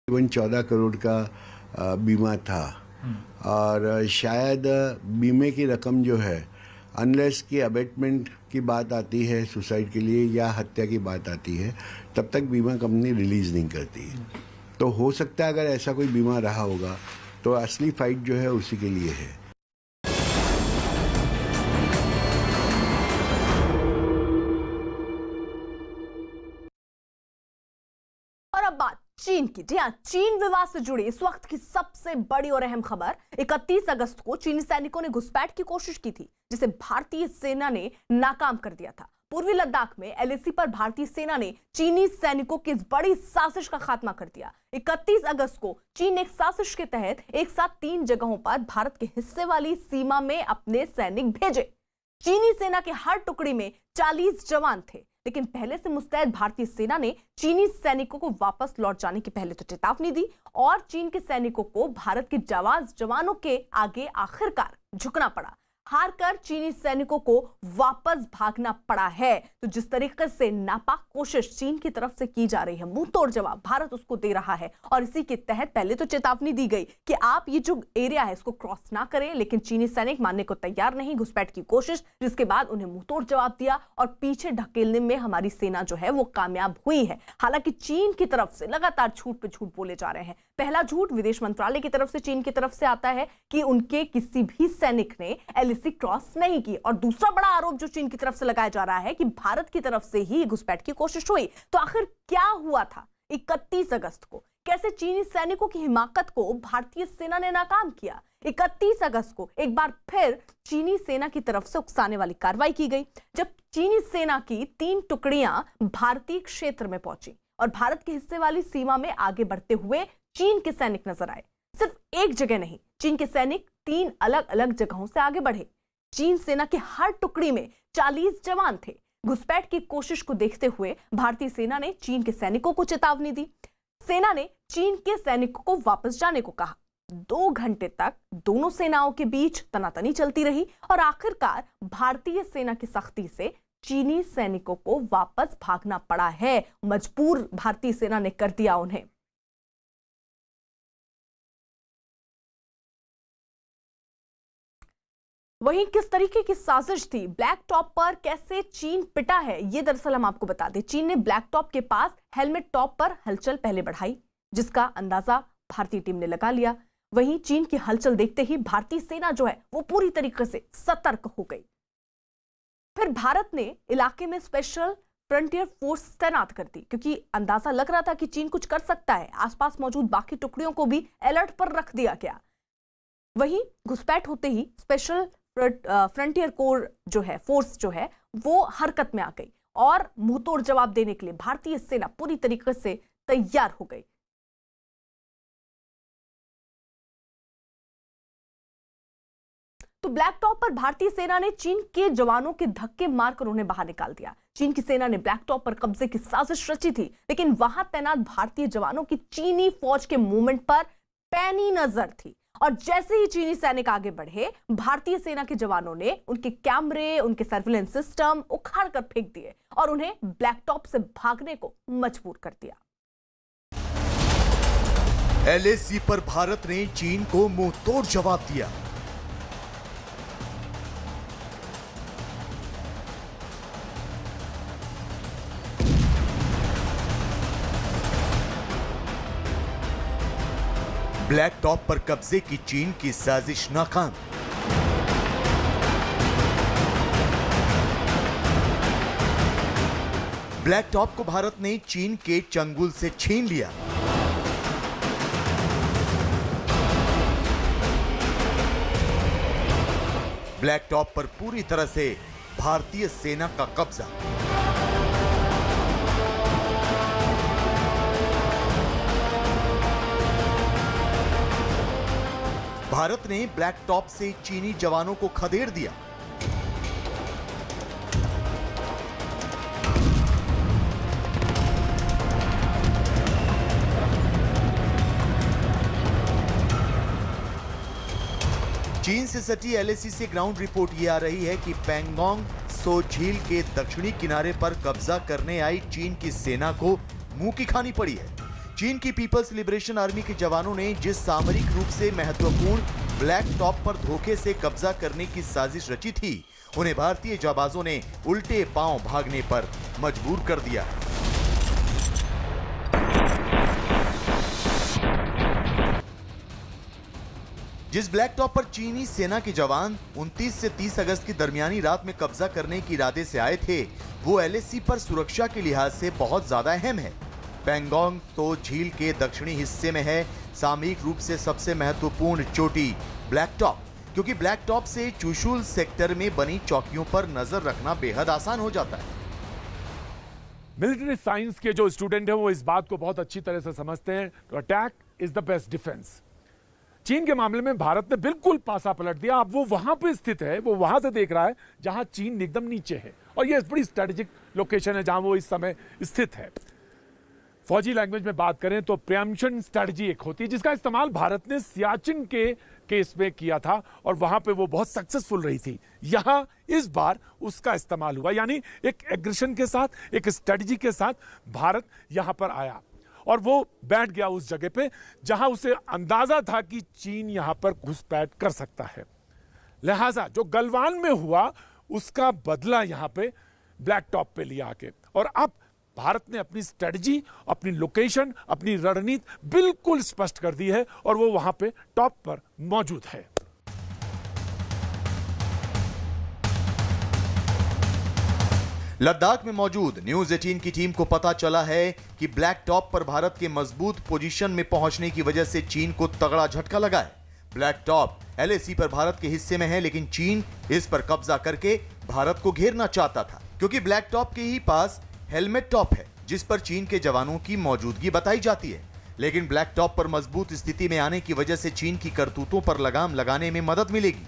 14 करोड़ का बीमा था और शायद बीमे की रकम जो है अनलेस की अबेटमेंट की बात आती है सुसाइड के लिए या हत्या की बात आती है तब तक बीमा कंपनी रिलीज़ नहीं करती। तो हो सकता है अगर ऐसा कोई बीमा रहा होगा तो असली फाइट जो है उसी के लिए है। और अब बात चीन की। जी हाँ, चीन विवाद से जुड़ी इस वक्त की सबसे बड़ी और अहम खबर। 31 अगस्त को चीनी सैनिकों ने घुसपैठ की कोशिश की थी जिसे भारतीय सेना ने नाकाम कर दिया था। पूर्वी लद्दाख में एलएसी पर भारतीय सेना ने चीनी सैनिकों की इस बड़ी साजिश का खात्मा कर दिया। 31 अगस्त को चीन ने एक साजिश के तहत एक साथ 3 जगहों पर भारत के हिस्से वाली सीमा में अपने सैनिक भेजे। चीनी सेना के हर टुकड़ी में 40 जवान थे, लेकिन पहले से मुस्तैद भारतीय सेना ने चीनी सैनिकों को वापस लौट जाने की पहले तो चेतावनी दी और चीन के सैनिकों को भारत के जाबाज जवानों के आगे आखिरकार झुकना पड़ा। हारकर चीनी सैनिकों को वापस भागना पड़ा है। तो जिस तरीके से नापाक कोशिश चीन की तरफ से की जा रही है, मुंह तोड़ जवाब भारत उसको दे रहा है और इसी के तहत पहले तो चेतावनी दी गई कि आप ये जो एरिया है इसको क्रॉस ना करें, लेकिन चीनी सैनिक मानने को तैयार नहीं। घुसपैठ की कोशिश, जिसके बाद उन्हें मुंह तोड़ जवाब दिया और पीछे ढकेलने में हमारी सेना जो है वो कामयाब हुई है। हालांकि चीन की तरफ से लगातार झूठ पे झूठ बोले जा रहे हैं। पहला झूठ विदेश मंत्रालय की तरफ से चीन की तरफ से आता है कि उनके किसी भी सैनिक ने एलएसी क्रॉस नहीं की, और दूसरा बड़ा आरोप जो चीन की तरफ से लगाया जा रहा है कि भारत की तरफ से ही घुसपैठ की कोशिश हुई। तो आखिर क्या हुआ था 31 अगस्त को? कैसे चीनी सैनिकों की हिमाकत को भारतीय सेना ने नाकाम किया? 31 अगस्त को एक बार फिर चीनी सेना की तरफ से उकसाने वाली कार्रवाई की गई, जब चीनी सेना की 3 टुकड़ियां भारतीय क्षेत्र में पहुंची और भारत के हिस्से वाली सीमा में आगे बढ़ते हुए चीन के सैनिक नजर आए। सिर्फ एक जगह नहीं, चीन के सैनिक 3 अलग अलग जगहों से आगे बढ़े। चीन सेना की हर टुकड़ी में 40 जवान थे। घुसपैठ की कोशिश को देखते हुए भारतीय सेना ने चीन के सैनिकों को चेतावनी दी। सेना ने चीन के सैनिकों को वापस जाने को कहा। 2 घंटे तक दोनों सेनाओं के बीच तनातनी चलती रही और आखिरकार भारतीय सेना की सख्ती से चीनी सैनिकों को वापस भागना पड़ा है। मजबूर भारतीय सेना ने कर दिया उन्हें। वहीं किस तरीके की साजिश थी, ब्लैक टॉप पर कैसे चीन पिटा है, ये दरअसल हम आपको बता दें। चीन ने ब्लैक टॉप के पास हेलमेट टॉप पर हलचल पहले बढ़ाई, जिसका अंदाजा भारतीय टीम ने लगा लिया। वहीं चीन की हलचल देखते ही भारतीय सेना जो है वो पूरी तरीके से सतर्क हो गई। फिर भारत ने इलाके में स्पेशल फ्रंटियर फोर्स तैनात कर दी, क्योंकि अंदाजा लग रहा था कि चीन कुछ कर सकता है। आसपास मौजूद बाकी टुकड़ियों को भी अलर्ट पर रख दिया गया। वहीं घुसपैठ होते ही स्पेशल फ्रंटियर कोर जो है, फोर्स जो है वो हरकत में आ गई और मुंहतोड़ जवाब देने के लिए भारतीय सेना पूरी तरीके से तैयार हो गई। तो ब्लैक टॉप पर भारतीय सेना ने चीन के जवानों के धक्के मारकर उन्हें बाहर निकाल दिया। चीन की सेना ने ब्लैक टॉप पर कब्जे की साजिश रची थी, लेकिन वहां तैनात भारतीय जवानों की चीनी फौज के मूवमेंट पर पैनी नजर थी और जैसे ही चीनी सैनिक आगे बढ़े, भारतीय सेना के जवानों ने उनके कैमरे, उनके सर्विलेंस सिस्टम उखाड़ कर फेंक दिए और उन्हें ब्लैक टॉप से भागने को मजबूर कर दिया। एलएसी पर भारत ने चीन को मुंहतोड़ जवाब दिया। ब्लैक टॉप पर कब्जे की चीन की साजिश नाकाम। ब्लैक टॉप को भारत ने चीन के चंगुल से छीन लिया। ब्लैक टॉप पर पूरी तरह से भारतीय सेना का कब्जा। भारत ने ब्लैक टॉप से चीनी जवानों को खदेड़ दिया। चीन से सटी एलएसी से ग्राउंड रिपोर्ट ये आ रही है कि पैंगोंग त्सो झील के दक्षिणी किनारे पर कब्जा करने आई चीन की सेना को मुंह की खानी पड़ी है। चीन की पीपल्स लिबरेशन आर्मी के जवानों ने जिस सामरिक रूप से महत्वपूर्ण ब्लैक टॉप पर धोखे से कब्जा करने की साजिश रची थी, उन्हें भारतीय जाबाजों ने उल्टे पांव भागने पर मजबूर कर दिया। जिस ब्लैक टॉप पर चीनी सेना के जवान 29 से 30 अगस्त की दरमियानी रात में कब्जा करने के इरादे से आए थे, वो एलएसी पर सुरक्षा के लिहाज से बहुत ज्यादा अहम है। पैंगोंग त्सो झील के दक्षिणी हिस्से में है सामरिक रूप से सबसे महत्वपूर्ण चोटी ब्लैक टॉप, क्योंकि ब्लैक टॉप से चुशुल सेक्टर में बनी चौकियों पर नजर रखना बेहद आसान हो जाता है। मिलिट्री साइंस के जो स्टूडेंट हैं वो इस बात को बहुत अच्छी तरह से समझते हैं। तो attack is the best defence. चीन के मामले में भारत ने बिल्कुल पासा पलट दिया। अब वो वहां पे स्थित है, वो वहां से देख रहा है जहां चीन एकदम नीचे है, और ये बड़ी स्ट्रेटेजिक लोकेशन है जहां वो इस समय स्थित है। फौजी लैंग्वेज में बात करें तो प्रिएम्पशन स्ट्रेटजी एक होती है जिसका इस्तेमाल भारत ने सियाचिन के केस में किया था और वहां पे वो बहुत सक्सेसफुल रही थी। यहां इस बार उसका इस्तेमाल हुआ, यानी एक एग्रेशन के साथ, एक स्ट्रेटजी के साथ भारत यहां पर आया और वो बैठ गया उस जगह पे जहां उसे अंदाजा था कि चीन यहां पर घुसपैठ कर सकता है। लिहाजा जो गलवान में हुआ उसका बदला यहां पे ब्लैक टॉप पे लिया आके, और अब भारत ने अपनी स्ट्रेटजी, अपनी लोकेशन, अपनी रणनीति बिल्कुल स्पष्ट कर दी है और वो वहां पे टॉप पर मौजूद है। लद्दाख में मौजूद न्यूज 18 की टीम को पता चला है कि ब्लैक टॉप पर भारत के मजबूत पोजीशन में पहुंचने की वजह से चीन को तगड़ा झटका लगा है। ब्लैक टॉप एलएसी पर भारत के हिस्से में है, लेकिन चीन इस पर कब्जा करके भारत को घेरना चाहता था, क्योंकि ब्लैक टॉप के ही पास हेलमेट टॉप है जिस पर चीन के जवानों की मौजूदगी बताई जाती है। लेकिन ब्लैक टॉप पर मजबूत स्थिति में आने की वजह से चीन की करतूतों पर लगाम लगाने में मदद मिलेगी।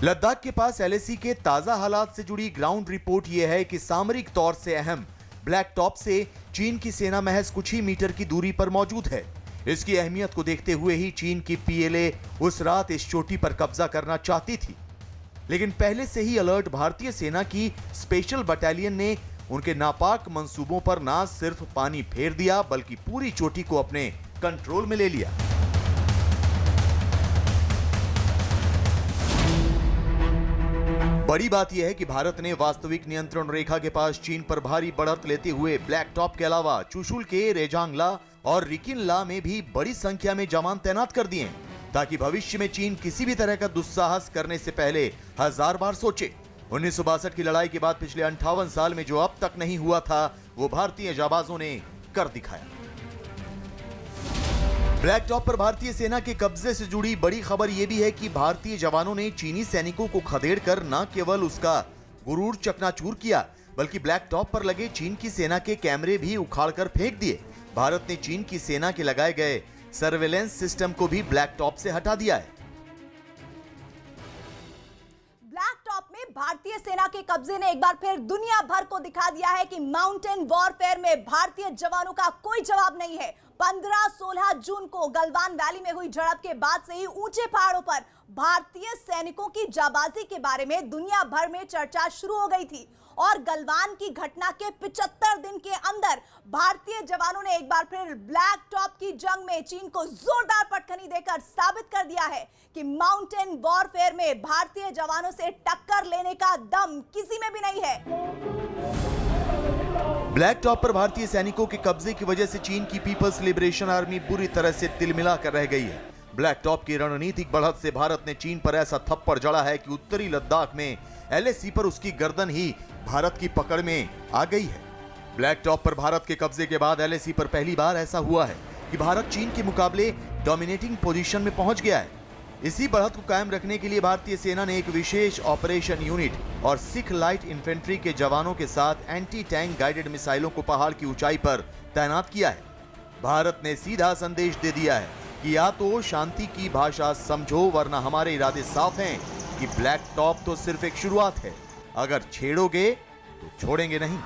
लद्दाख के पास एलएसी के ताजा हालात से जुड़ी ग्राउंड रिपोर्ट यह है कि सामरिक तौर से अहम ब्लैक टॉप से चीन की सेना महज कुछ ही मीटर की दूरी पर मौजूद है। इसकी अहमियत को देखते हुए ही चीन की पीएलए उस रात इस चोटी पर कब्जा करना चाहती थी, लेकिन पहले से ही अलर्ट भारतीय सेना की स्पेशल बटालियन ने उनके नापाक मंसूबों पर न सिर्फ पानी फेर दिया बल्कि पूरी चोटी को अपने कंट्रोल में ले लिया। बड़ी बात यह है कि भारत ने वास्तविक नियंत्रण रेखा के पास चीन पर भारी बढ़त लेते हुए ब्लैक टॉप के अलावा चुशुल के रेजांगला और रिकिनला में भी बड़ी संख्या में जवान तैनात कर दिए हैं, ताकि भविष्य में चीन किसी भी तरह का दुस्साहस करने से पहले 1000 बार सोचे। 1962 की लड़ाई के बाद पिछले 58 साल में जो अब तक नहीं हुआ था वो भारतीय जाबाजों ने कर दिखाया। ब्लैक टॉप पर भारतीय सेना के कब्जे से जुड़ी बड़ी खबर यह भी है कि भारतीय जवानों ने चीनी सैनिकों को खदेड़कर न केवल उसका गुरूर चकनाचूर किया बल्कि ब्लैक टॉप पर लगे चीन की सेना के कैमरे भी उखाड़कर फेंक दिए। भारत ने चीन की सेना के लगाए गए सर्वेलेंस सिस्टम को भी ब्लैक टॉप से हटा दिया है। ब्लैक टॉप में भारतीय सेना के कब्जे ने एक बार फिर दुनिया भर को दिखा दिया है कि माउंटेन वॉरफेयर में भारतीय जवानों का कोई जवाब नहीं है। 15-16 जून को गलवान वैली में हुई झड़प के बाद से ही ऊंचे पहाड़ों पर भारतीय सैनिकों की जाबाजी के बारे में दुनिया भर में चर्चा शुरू हो गई थी और गलवान की घटना के 75 दिन के अंदर भारतीय जवानों ने एक बार फिर ब्लैक टॉप की जंग में चीन को जोरदार पटखनी देकर साबित कर दिया है कि माउंटेन वॉरफेयर में भारतीय जवानों से टक्कर लेने का दम किसी में भी नहीं है। ब्लैक टॉप पर भारतीय सैनिकों के कब्जे की वजह से चीन की पीपल्स लिबरेशन आर्मी बुरी तरह से तिलमिला कर रह गई है। ब्लैक टॉप की रणनीतिक बढ़त से भारत ने चीन पर ऐसा थप्पड़ जड़ा है कि उत्तरी लद्दाख में LAC पर उसकी गर्दन ही भारत की पकड़ में आ गई है। ब्लैक टॉप पर भारत के कब्जे के बाद LAC पर पहली बार ऐसा हुआ है कि भारत चीन के मुकाबले डोमिनेटिंग पोजीशन में पहुंच गया है। इसी बढ़त को कायम रखने के लिए भारतीय सेना ने एक विशेष ऑपरेशन यूनिट और सिख लाइट इन्फेंट्री के जवानों के साथ एंटी टैंक गाइडेड मिसाइलों को पहाड़ की ऊंचाई पर तैनात किया है। भारत ने सीधा संदेश दे दिया है कि या तो शांति की भाषा समझो वरना हमारे इरादे साफ हैं कि ब्लैक टॉप तो सिर्फ एक शुरुआत है, अगर छेड़ोगे तो छोड़ेंगे नहीं।